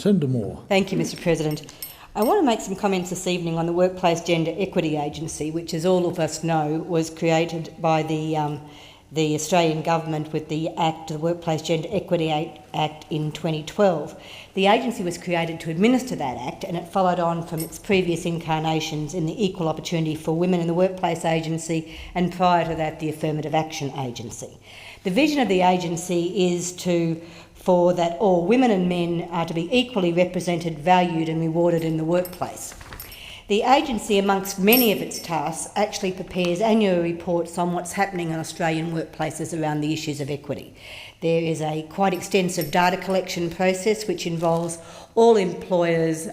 Senator Moore. Thank you, Mr President. I want to make some comments this evening on the Workplace Gender Equity Agency, which, as all of us know, was created by the Australian Government with the Workplace Gender Equity Act in 2012. The agency was created to administer that act, and it followed on from its previous incarnations in the Equal Opportunity for Women in the Workplace Agency, and prior to that, the Affirmative Action Agency. The vision of the agency is for that all women and men are to be equally represented, valued and rewarded in the workplace. The agency, amongst many of its tasks, actually prepares annual reports on what's happening in Australian workplaces around the issues of equity. There is a quite extensive data collection process which involves all employers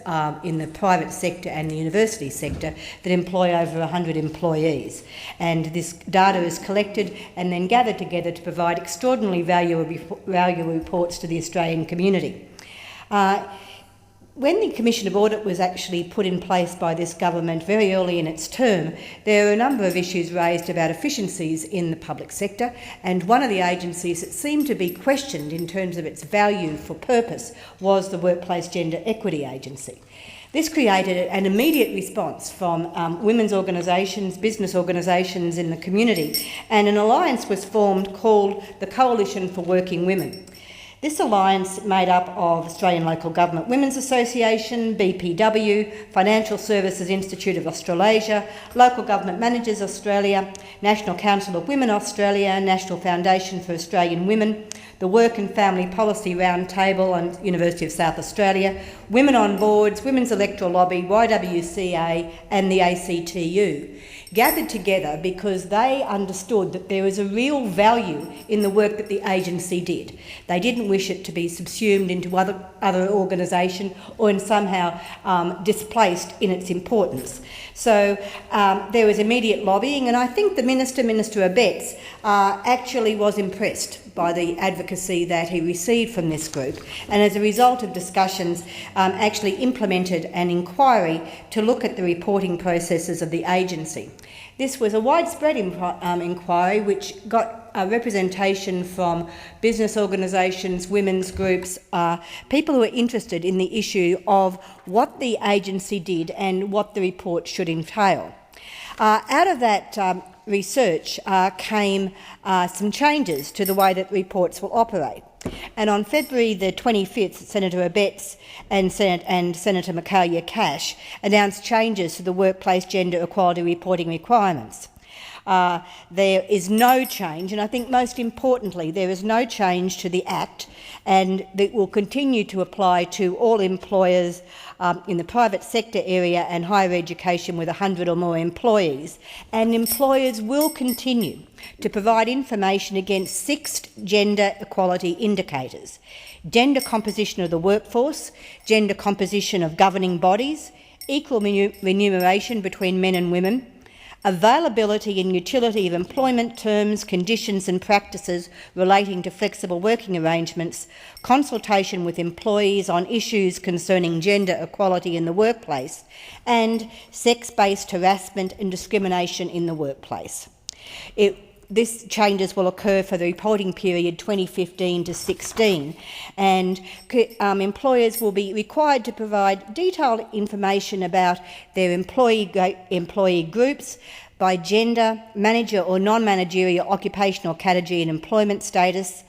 in the private sector and the university sector that employ over 100 employees. And this data is collected and then gathered together to provide extraordinarily valuable reports to the Australian community. When the Commission of Audit was actually put in place by this government very early in its term, there were a number of issues raised about efficiencies in the public sector, and one of the agencies that seemed to be questioned in terms of its value for purpose was the Workplace Gender Equity Agency. This created an immediate response from women's organisations, business organisations in the community, and an alliance was formed called the Coalition for Working Women. This alliance made up of Australian Local Government Women's Association, BPW, Financial Services Institute of Australasia, Local Government Managers Australia, National Council of Women Australia, National Foundation for Australian Women, the Work and Family Policy Roundtable and University of South Australia, Women on Boards, Women's Electoral Lobby, YWCA and the ACTU, gathered together because they understood that there was a real value in the work that the agency did. They didn't wish it to be subsumed into other organisation or in somehow displaced in its importance. So there was immediate lobbying, and I think the Minister Abetz, actually was impressed by the advocacy that he received from this group, and as a result of discussions actually implemented an inquiry to look at the reporting processes of the agency. This was a widespread inquiry which got representation from business organisations, women's groups, people who are interested in the issue of what the agency did and what the report should entail. Out of that research came some changes to the way that reports will operate. And on February the 25th, Senator Abetz and Senator Michaelia Cash announced changes to the workplace gender equality reporting requirements. There is no change, and I think most importantly, there is no change to the Act, and it will continue to apply to all employers in the private sector area and higher education with 100 or more employees. And employers will continue to provide information against 6 gender equality indicators: gender composition of the workforce, gender composition of governing bodies, equal remuneration between men and women, availability and utility of employment terms, conditions and practices relating to flexible working arrangements, consultation with employees on issues concerning gender equality in the workplace, and sex-based harassment and discrimination in the workplace. This changes will occur for the reporting period 2015 to 16, and employers will be required to provide detailed information about their employee groups by gender, manager or non-managerial occupational category and employment status,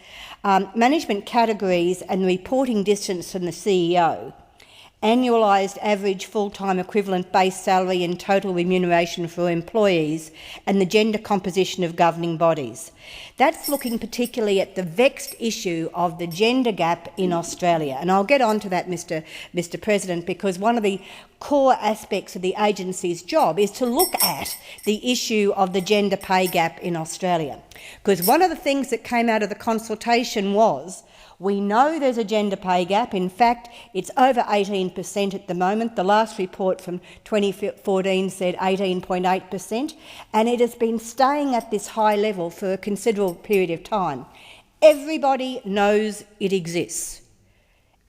management categories and reporting distance from the CEO, annualised average full-time equivalent base salary and total remuneration for employees, and the gender composition of governing bodies. That's looking particularly at the vexed issue of the gender gap in Australia. And I'll get on to that, Mr President, because one of the core aspects of the agency's job is to look at the issue of the gender pay gap in Australia. Because one of the things that came out of the consultation was, we know there's a gender pay gap. In fact, it's over 18% at the moment. The last report from 2014 said 18.8%, and it has been staying at this high level for a considerable period of time. Everybody knows it exists.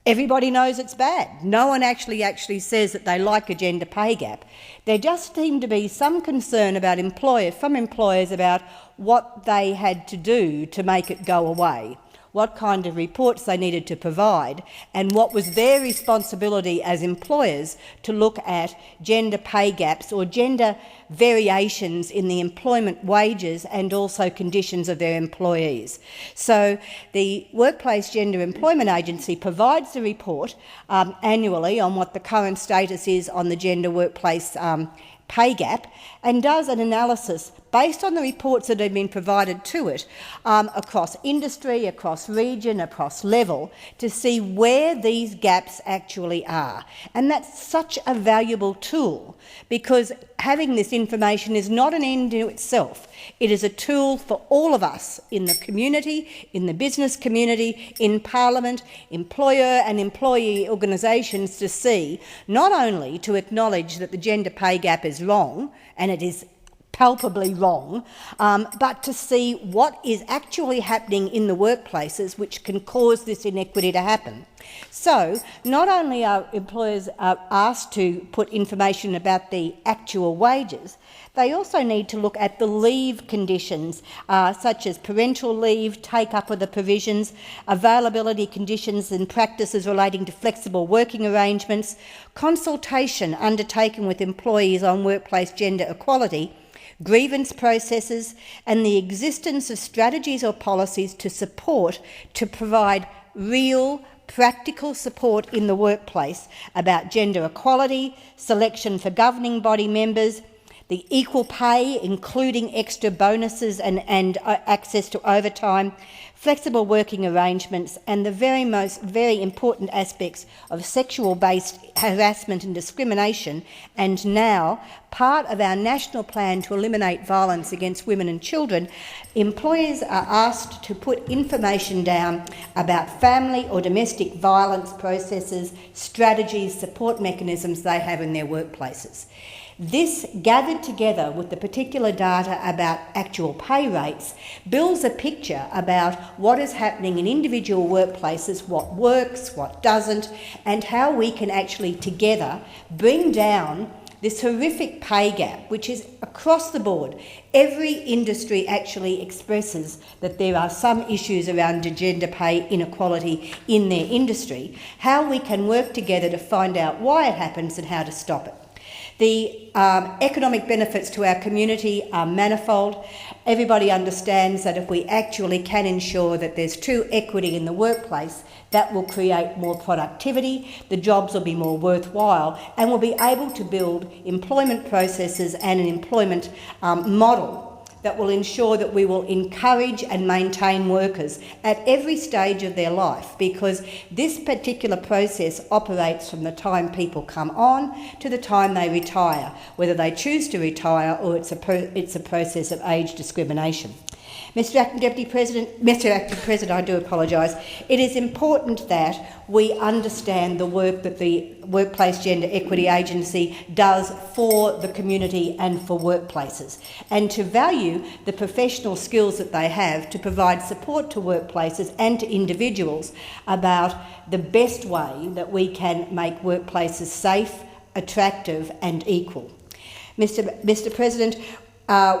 Everybody knows it's bad. No one actually says that they like a gender pay gap. There just seemed to be some concern about employers about what they had to do to make it go away. what kind of reports they needed to provide, and what was their responsibility as employers to look at gender pay gaps or gender variations in the employment wages and also conditions of their employees. So the Workplace Gender Employment Agency provides the report annually on what the current status is on the gender workplace pay gap, and does an analysis based on the reports that have been provided to it across industry, across region, across level, to see where these gaps actually are. And that's such a valuable tool, because having this information is not an end in itself. It is a tool for all of us in the community, in the business community, in Parliament, employer and employee organisations, to see, not only to acknowledge that the gender pay gap is wrong, and it is palpably wrong, but to see what is actually happening in the workplaces which can cause this inequity to happen. So not only are employers asked to put information about the actual wages, they also need to look at the leave conditions, such as parental leave, take-up of the provisions, availability conditions and practices relating to flexible working arrangements, consultation undertaken with employees on workplace gender equality, grievance processes, and the existence of strategies or policies to provide real practical support in the workplace about gender equality, selection for governing body members, the equal pay, including extra bonuses and access to overtime, flexible working arrangements, and the very important aspects of sexual-based harassment and discrimination, and now part of our national plan to eliminate violence against women and children. Employers are asked to put information down about family or domestic violence processes, strategies, support mechanisms they have in their workplaces. This, gathered together with the particular data about actual pay rates, builds a picture about what is happening in individual workplaces, what works, what doesn't, and how we can actually together bring down this horrific pay gap, which is across the board. Every industry actually expresses that there are some issues around gender pay inequality in their industry, how we can work together to find out why it happens and how to stop it. The economic benefits to our community are manifold. Everybody understands that if we actually can ensure that there's true equity in the workplace, that will create more productivity, the jobs will be more worthwhile, and we'll be able to build employment processes and an employment model that will ensure that we will encourage and maintain workers at every stage of their life, because this particular process operates from the time people come on to the time they retire, whether they choose to retire or it's a process of age discrimination. Mr Acting President, I do apologise. It is important that we understand the work that the Workplace Gender Equity Agency does for the community and for workplaces, and to value the professional skills that they have to provide support to workplaces and to individuals about the best way that we can make workplaces safe, attractive and equal. Mr President,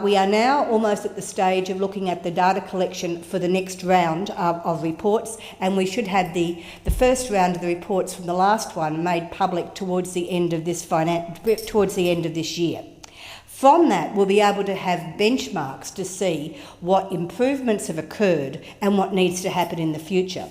we are now almost at the stage of looking at the data collection for the next round of reports, and we should have the first round of the reports from the last one made public towards the end of this year. From that, we'll be able to have benchmarks to see what improvements have occurred and what needs to happen in the future.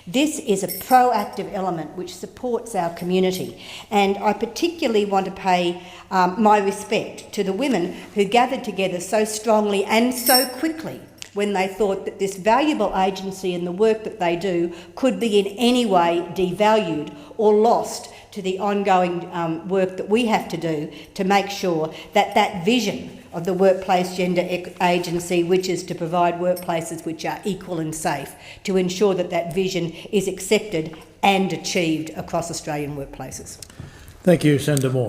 This is a proactive element which supports our community, and I particularly want to pay my respect to the women who gathered together so strongly and so quickly when they thought that this valuable agency and the work that they do could be in any way devalued or lost to the ongoing work that we have to do to make sure that that vision of the Workplace Gender Agency, which is to provide workplaces which are equal and safe, to ensure that that vision is accepted and achieved across Australian workplaces. Thank you, Senator Moore.